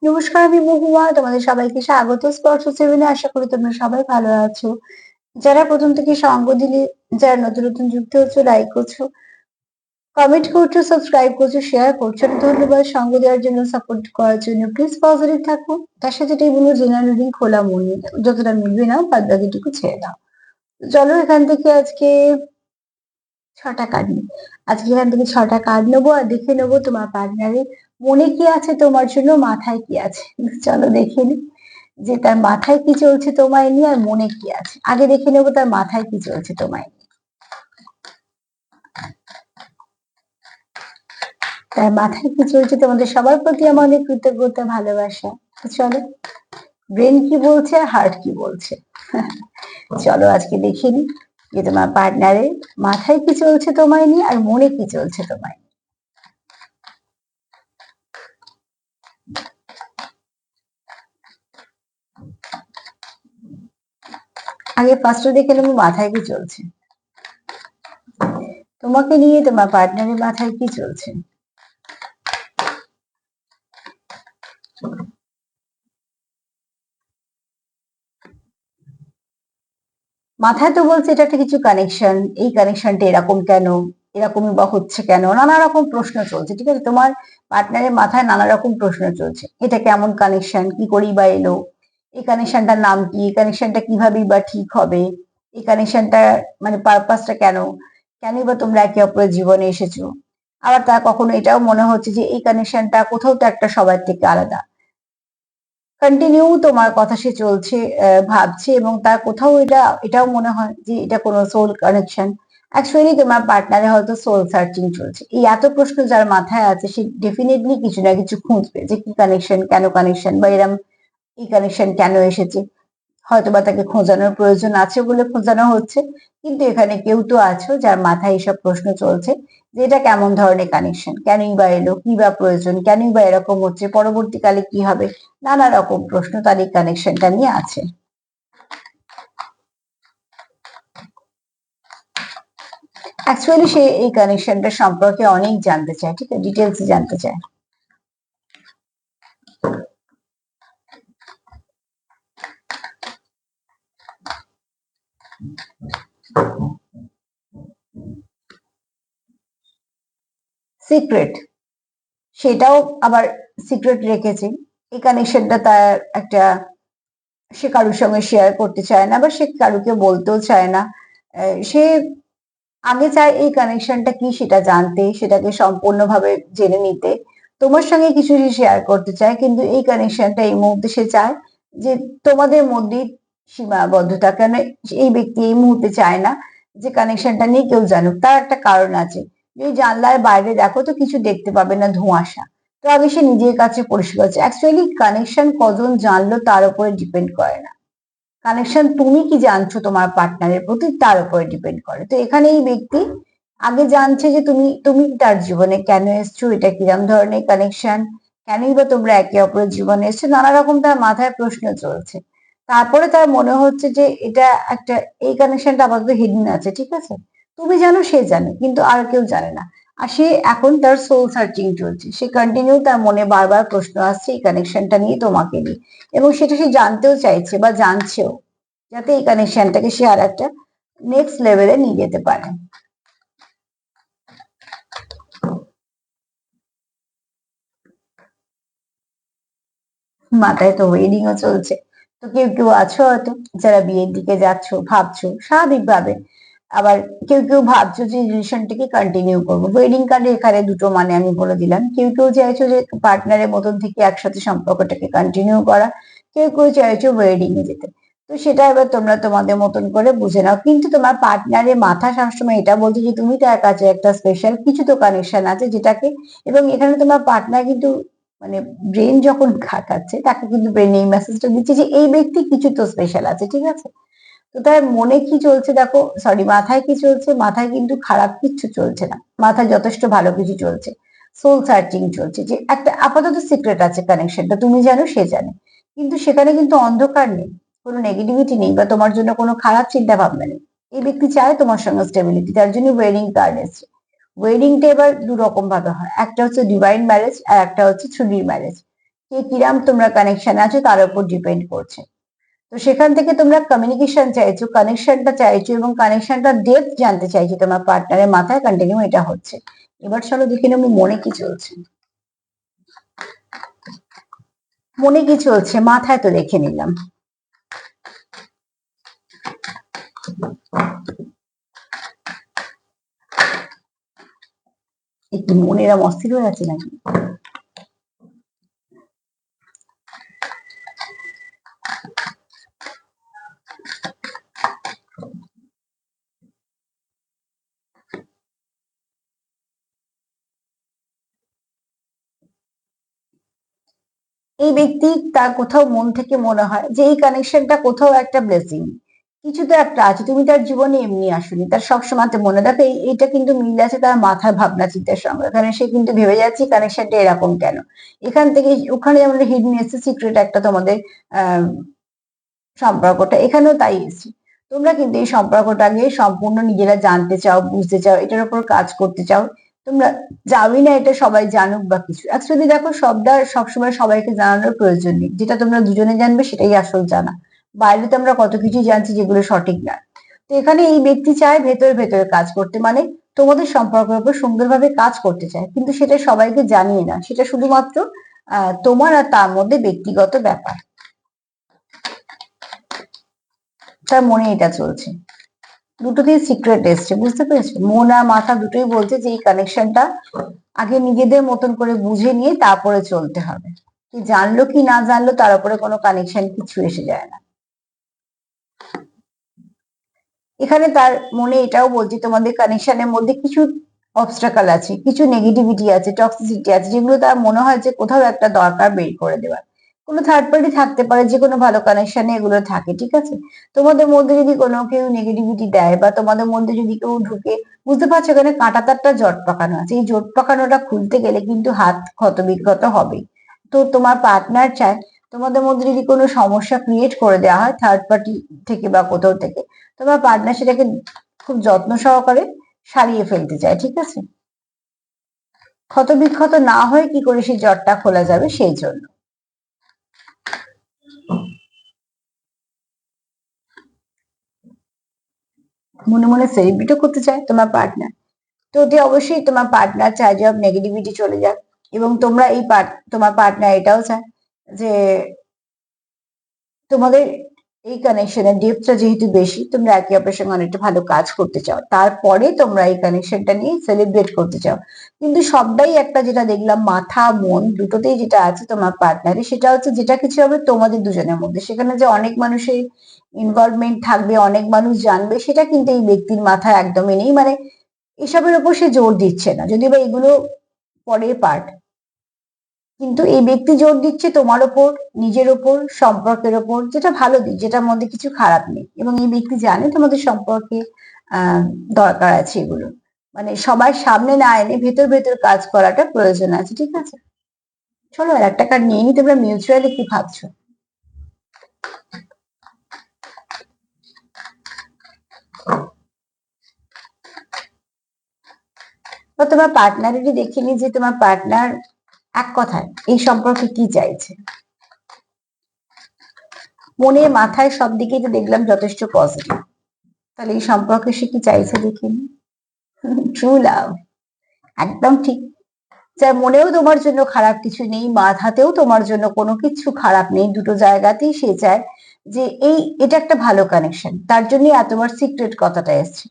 নমস্কার, আমি মহুয়া। তোমাদের সবাইকে স্বাগত স্পর্শ সেভেনে। আশা করি তোমরা সবাই ভালো আছো। যারা প্রথম থেকে সঙ্গ দিলে, যারা নতুন নতুন যুক্ত হচ্ছো, লাইক করছো, কমেন্ট করছো, সাবস্ক্রাইব করছো, শেয়ার করছো, ধন্যবাদ সঙ্গ দেওয়ার জন্য, সাপোর্ট করার জন্য। প্লিজ পজিটিভ থাকো। তার সাথে এটাই বলবো, জেনারেল রিডিং খোলা মন নিয়ে নাও। যতটা মিলবে নাও, বাদ বাকিটুকু ছেড়ে দাও। তো চলো এখান থেকে আজকে ৬টা কার্ড নিই। আজকে এখান থেকে ৬টা কার্ড নেবো আর দেখে নেবো তোমার পার্টনারের মনে কি আছে তোমার জন্য, মাথায় কি আছে। চলো দেখে নিই যে তার মাথায় কি চলছে তোমায় নিয়ে আর মনে কি আছে। আগে দেখে নেবো তার মাথায় কি চলছে তোমায় নিয়ে। তার মাথায় কি চলছে তোমাদের সবার প্রতি আমার অনেক কৃতজ্ঞতা, ভালোবাসা। তো চলো, ব্রেন কি বলছে আর হার্ট কি বলছে। চলো আজকে দেখে নিই যে তোমার পার্টনারের মাথায় কি চলছে তোমায় নিয়ে আর মনে কি চলছে তোমায় নিয়ে। আগে ফার্স্টে দেখে নেবো মাথায় কি চলছে। তোমাকে নিয়ে তোমার পার্টনারের মাথায় কি চলছে। মাথায় তো বলছে এটা একটা কিছু কানেকশন, এই কানেকশনটা এরকম কেন, এরকমই বা হচ্ছে কেন, নানা রকম প্রশ্ন চলছে। ঠিক আছে, তোমার পার্টনারের মাথায় নানা রকম প্রশ্ন চলছে। এটা কেমন কানেকশন, কি করেই বা এলো, এই কানেকশনটার নাম কি, এই কানেকশনটা কিভাবেই বা ঠিক হবে, এই কানেকশনটা মানে পারপাসটা কেন, কেনই বা তোমরা একে অপরের জীবনে এসেছো। আবার তার কখনো এটাও মনে হচ্ছে যে এই কানেকশনটা কোথাও তো একটা সবার থেকে আলাদা। কন্টিনিউ তোমার কথা সে চলছে, ভাবছে, এবং তার কোথাও এটাও মনে হয় যে এটা কোনো সোল কানেকশন। অ্যাকচুয়ালি তোমার পার্টনারে হয়তো সোল সার্চিং চলছে। এই এত প্রশ্ন যার মাথায় আছে, সে ডেফিনেটলি কিছু না কিছু খুঁজবে যে কি কানেকশন, কেন কানেকশন, বা এরম এই কানেকশন কেন এসেছে। হয়তোবা তাকে খোঁজানোর প্রয়োজন আছে বলে খোঁজানো হচ্ছে। কিন্তু এখানে কেউ তো আছো যার মাথায় এইসব প্রশ্ন চলছে যে এটা কেমন ধরনের কানেকশন, কেনই বা এলো, কি বা প্রয়োজন, কেনই বা এরকম হচ্ছে, পরবর্তীকালে কি হবে। নানা রকম প্রশ্ন তার এই কানেকশনটা নিয়ে আছে। অ্যাকচুয়ালি সে এই কানেকশনটা সম্পর্কে অনেক জানতে চায়। ঠিক আছে, ডিটেলস জানতে চায়। সিক্রেট, সেটাও আবার সিক্রেট রেখেছে। এই কানেকশনটা তার একটা, সে কারোর সঙ্গে শেয়ার করতে চায় না, বা সে কারুকে বলতেও চায় না। সে আগে চায় এই কানেকশনটা কি সেটা জানতে, সেটাকে সম্পূর্ণভাবে জেনে নিতে। তোমার সঙ্গে কিছু সে শেয়ার করতে চায়, কিন্তু এই কানেকশনটা এই মুহূর্তে সে চায় যে তোমাদের মধ্যেই সীমাবদ্ধতা। কেন এই ব্যক্তি এই মুহূর্তে চায় না যে কানেকশনটা নিয়ে কেউ জানুক। তার একটা কারণ আছে। যদি জানলার বাইরে দেখো তো কিছু দেখতে পাবে না, ধোঁয়াশা। তো আগে সে নিজের কাছে পরিষ্কার হচ্ছে। অ্যাকচুয়ালি কানেকশন কজন জানলো তার উপরে ডিপেন্ড করে না। কানেকশন তুমি কি জানছো তোমার পার্টনারের প্রতি, তার উপরে ডিপেন্ড করে। তো এখানে এই ব্যক্তি আগে জানছে যে তুমি তুমি তার জীবনে কেন এসছো, এটা কিরম ধরনের কানেকশন, কেনই বা তোমরা একে অপরের জীবনে এসছো, নানা রকম তার মাথায় প্রশ্ন চলছে। তারপরে তার মনে হচ্ছে যে এটা একটা, এই কানেকশনটা আপাতত হিডেন আছে। ঠিক আছে, তুমি জানো, সে জানে, কিন্তু আর কেউ জানে না। আর সে এখন তার সোল সার্চিং চলছে। সে কন্টিনিউ তার মনে বারবার প্রশ্ন আসছে এই কানেকশনটা নিয়ে, তোমাকে নিয়ে। এবং সেটা সে জানতেও চাইছে বা জানছেও, যাতে এই কানেকশনটাকে সে আর একটা নেক্সট লেভেলে নিয়ে যেতে পারে। মাথায় তো ওয়েডিং ও চলছে। তো কেউ কেউ আছো হয়তো যারা বিয়ের দিকে যাচ্ছো, ভাবছো স্বাভাবিকভাবে। আবার কেউ কেউ ভাবছো যে রিলেশনটাকে কন্টিনিউ করবো। ওয়েডিং কার্ডে এখানে দুটো মানে আমি বলে দিলাম। কেউ কেউ চাইছো যে পার্টনারের মতন থেকে একসাথে সম্পর্কটাকে কন্টিনিউ করা, কেউ কেউ চাইছো ওয়েডিং এ যেতে। তো সেটা এবার তোমরা তোমাদের মতন করে বুঝে নাও। কিন্তু তোমার পার্টনারের মাথা সবসময় এটা বলছে যে তুমি তার কাছে একটা স্পেশাল কিছু তো কানেকশন আছে যেটাকে, এবং এখানে তোমার পার্টনার কিন্তু মানে ব্রেন যখন খাটাচ্ছে, তাকে কিন্তু ব্রেন এই মেসেজটা দিচ্ছে যে এই ব্যক্তি কিছু তো স্পেশাল আছে। ঠিক আছে, তো তার মনে কি চলছে দেখো, সরি মাথায় কি চলছে। মাথায় কিন্তু খারাপ কিচ্ছু চলছে না, মাথায় যথেষ্ট ভালো কিছু চলছে। সোল সার্চিং চলছে, যে একটা আপাতত সিক্রেট আছে কানেকশনটা, তুমি জানো, সে জানে। কিন্তু সেখানে কিন্তু অন্ধকার নেই, কোনো নেগেটিভিটি নেই, বা তোমার জন্য কোনো খারাপ চিন্তা ভাবনা নেই। এই ব্যক্তি চায় তোমার সঙ্গে স্টেবিলিটি, তার জন্য ওয়েডিং কার্ড এসছে। ওয়েডিংটা এবার দু রকম ভাবে হয়, একটা হচ্ছে ডিভাইন ম্যারেজ আর একটা হচ্ছে থ্রু ম্যারেজ। কে কিরাম তোমরা কানেকশনে আছো তার উপর ডিপেন্ড করছে। তো সেখান থেকে তোমরা কমিউনিকেশন চাইছো, কানেকশনটা চাইছো এবং কানেকশনটা ডেপথ জানতে চাইছো তোমার পার্টনারের মাথায় কন্টিনিউ এটা হচ্ছে। এবার চলো দেখে নেবো মনে কি চলছে। মনে কি চলছে মাথায় তো দেখে নিলাম। একটু মনে এরম অস্থির হয়ে আছে নাকি? এই ব্যক্তি তার কোথাও মন থেকে মনে হয় যে এই কানেকশনটা কোথাও একটা ব্লেসিং, কিছু তো একটা আছে। তুমি তার জীবনে এমনি আসনি, তার সবসময় মনে দেখো এইটা কিন্তু মিল আছে তার মাথার ভাবনা চিন্তার সঙ্গে। এখানে সে কিন্তু ভেবে যাচ্ছে কানেকশনটা এরকম কেন। এখান থেকে ওখানে আমরা হিডেন এসছে সিক্রেট একটা তোমাদের আহ সম্পর্কটা, এখানেও তাই এসছে। তোমরা কিন্তু এই সম্পর্কটাকে সম্পূর্ণ নিজেরা জানতে চাও, বুঝতে চাও, এটার উপর কাজ করতে চাও। তোমরা যাওই না এটা সবাই জানুক বা কিছু। অ্যাকচুয়ালি দেখো সবটা সবসময় সবাইকে জানানোর প্রয়োজন নেই, যেটা তোমরা দুজনে জানবে সেটাই আসল জানা। বাইরে তো আমরা কত কিছু জানছি যেগুলো সঠিক না। তো এখানে এই ব্যক্তি চায় ভেতরে ভেতরে কাজ করতে, মানে তোমাদের সম্পর্কের উপর সুন্দরভাবে কাজ করতে চায়, কিন্তু সেটা সবাইকে জানিয়ে না, সেটা শুধুমাত্র তোমার আর তার মধ্যে ব্যক্তিগত ব্যাপার। তার মনে এটা চলছে, দুটোতেই সিক্রেট এসছে, বুঝতে পেরেছো? মন আর মাথা দুটোই বলছে যে এই কানেকশনটা আগে নিজেদের মতন করে বুঝে নিয়ে তারপরে চলতে হবে। কি জানলো কি না জানলো তার উপরে কোনো কানেকশন কিছু এসে যায় না। এখানে তার মনে এটাও বলছে তোমাদের কানেকশনের মধ্যে কিছু অবস্ট্রাকল আছে, কিছু নেগেটিভিটি আছে, টক্সিসিটি আছে, যেগুলো তার মনে হয় যে কোথাও একটা দরকার বের করে দেওয়ার। কোনো থার্ড পার্টি থাকতে পারে, যে কোনো ভালো কানেকশনে এগুলো থাকে, ঠিক আছে? তোমাদের মধ্যে যদি কোনো কেউ নেগেটিভিটি দেয় বা তোমাদের মধ্যে যদি কেউ ঢুকে, বুঝতে পারছো এখানে কাঁটা তারটা জট পাকানো আছে, এই জট পাকানোটা খুলতে গেলে কিন্তু হাত ক্ষত বিক্ষত হবেই। তো তোমার পার্টনার চায় তোমাদের মধ্যে যদি কোনো সমস্যা ক্রিয়েট করে দেওয়া হয় থার্ড পার্টি থেকে বা কোথাও থেকে, তোমার পার্টনার সেটাকে খুব যত্ন সহকারে সারিয়ে ফেলতে চায়, ঠিক আছে? ক্ষত বিক্ষত না হয়ে কি করে সেই জটটা খোলা যাবে সেই জন্য। মনে মনে সেলিব্রেটও করতে চায় তোমার পার্টনার। তো ওটি অবশ্যই তোমার পার্টনার চায় যে নেগেটিভিটি চলে যাক, এবং তোমরা এই তোমার পার্টনার এটাও চায় যে তোমাদের এই কানেকশনের ডেপথটা যেহেতু বেশি, তোমরা একে অপরের সঙ্গে অনেকটা ভালো কাজ করতে চাও, তারপরে তোমরা এই কানেকশনটা নিয়ে সেলিব্রেট করতে চাও। কিন্তু সবটাই একটা, যেটা দেখলাম মাথা মন দুটোতেই যেটা আছে তোমার পার্টনারে, সেটা হচ্ছে যেটা কিছু হবে তোমাদের দুজনের মধ্যে, সেখানে যে অনেক মানুষের ইনভলভমেন্ট থাকবে, অনেক মানুষ জানবে, সেটা কিন্তু এই ব্যক্তির মাথায় একদমই নেই। মানে এসবের উপর সে জোর দিচ্ছে না, যদিও বা এগুলো পরের পার্ট। কিন্তু এই ব্যক্তি জোর দিচ্ছে তোমার ওপর, নিজের ওপর, সম্পর্কের ওপর, যেটা ভালো দিক, যেটার মধ্যে কিছু খারাপ নেই। এবং এই ব্যক্তি জানে তোমাদের সম্পর্কে আহ দরকার আছে এগুলো, মানে সবার সামনে না এনে ভেতর ভেতর কাজ করাটা প্রয়োজন আছে, ঠিক আছে? চলো আর একটা কার্ড নিয়ে নি, তোমরা মিউচুয়ালি কি ভাবছো। বা তোমার পার্টনারেরই দেখিনি যে তোমার পার্টনার এক কথায় এই সম্পর্কে কি চাইছে। মনে মাথায় সব দিকেই তো দেখলাম যথেষ্ট পজিটিভ, তাহলে এই সম্পর্কে সে কি চাইছে দেখিনি। ট্রু লাভ, একদম ঠিক। যার মনেও তোমার জন্য খারাপ কিছু নেই, মাথাতেও তোমার জন্য কোনো কিছু খারাপ নেই, দুটো জায়গাতেই সে চায় যে এটা একটা ভালো কানেকশন, তার জন্যই এতবার সিক্রেট কথাটা এসছে।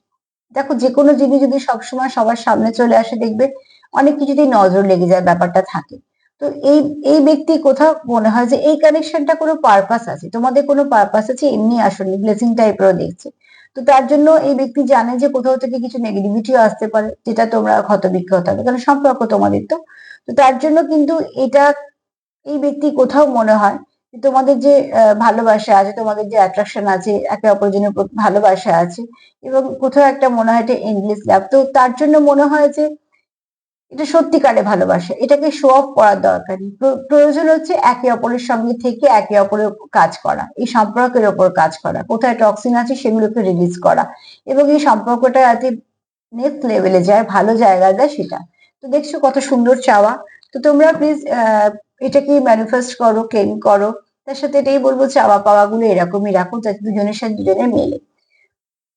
দেখো যে কোনো জিনিস যদি সবসময় সবার সামনে চলে আসে, দেখবে অনেক কিছুতেই নজর লেগে যায়, ব্যাপারটা থাকে। তো এই এই ব্যক্তি কোথাও মনে হয় যে এই কানেকশনটা কোনো পারপাস আছে, তোমাদের কোনো পারপাস আছে, এমনি আসলে ব্লেসিং টাইপেরও দেখছে। তো তার জন্য এই ব্যক্তি জানে যে কোথাও থেকে কিছু নেগেটিভিটিও আসতে পারে, যেটা তোমরা ক্ষত বিক্ষত হবে, কারণ সম্পর্ক তোমাদের তো। তো তার জন্য কিন্তু এটা এই ব্যক্তি কোথাও মনে হয় যে তোমাদের যে ভালোবাসা আছে, তোমাদের যে অ্যাট্রাকশন আছে, একে অপরের জন্য ভালোবাসা আছে, এবং কোথাও একটা মনে হয় এটা এন্ডলেস লাভ। তো তার জন্য মনে হয় যে এটা সত্যিকারে ভালোবাসা, এটাকে শো অফ করার দরকার নেই। প্রয়োজন হচ্ছে একে অপরের সঙ্গে থেকে একে অপরের কাজ করা, এই সম্পর্কের ওপর কাজ করা, কোথায় টক্সিন আছে সেগুলোকে রিলিজ করা, এবং এই সম্পর্কটা যাতে নেক্সট লেভেলে যায়, ভালো জায়গায় যায়, সেটা। তো দেখছো কত সুন্দর চাওয়া। তো তোমরা প্লিজ এটাকে ম্যানিফেস্ট করো, ক্লেম করো। তার সাথে এটাই বলবো চাওয়া পাওয়া গুলো এরকমই রাখো যাতে দুজনের সাথে দুজনের মেলে।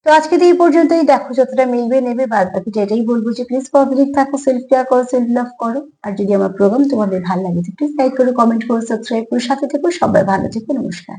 তো আজকে তো এই পর্যন্তই, দেখো যতটা মিলবে নেবে, বাদ বাকিটা এটাই বলবো যে প্লিজ পজিটিভ থাকো, সেলফ কেয়ার করো, সেলফ লাভ করো। আর যদি আমার প্রোগ্রাম তোমাদের ভালো লাগে প্লিজ লাইক করো, কমেন্ট করো, সাবস্ক্রাইব করো, সাথে থেকো। সবাই ভালো থেকো, নমস্কার।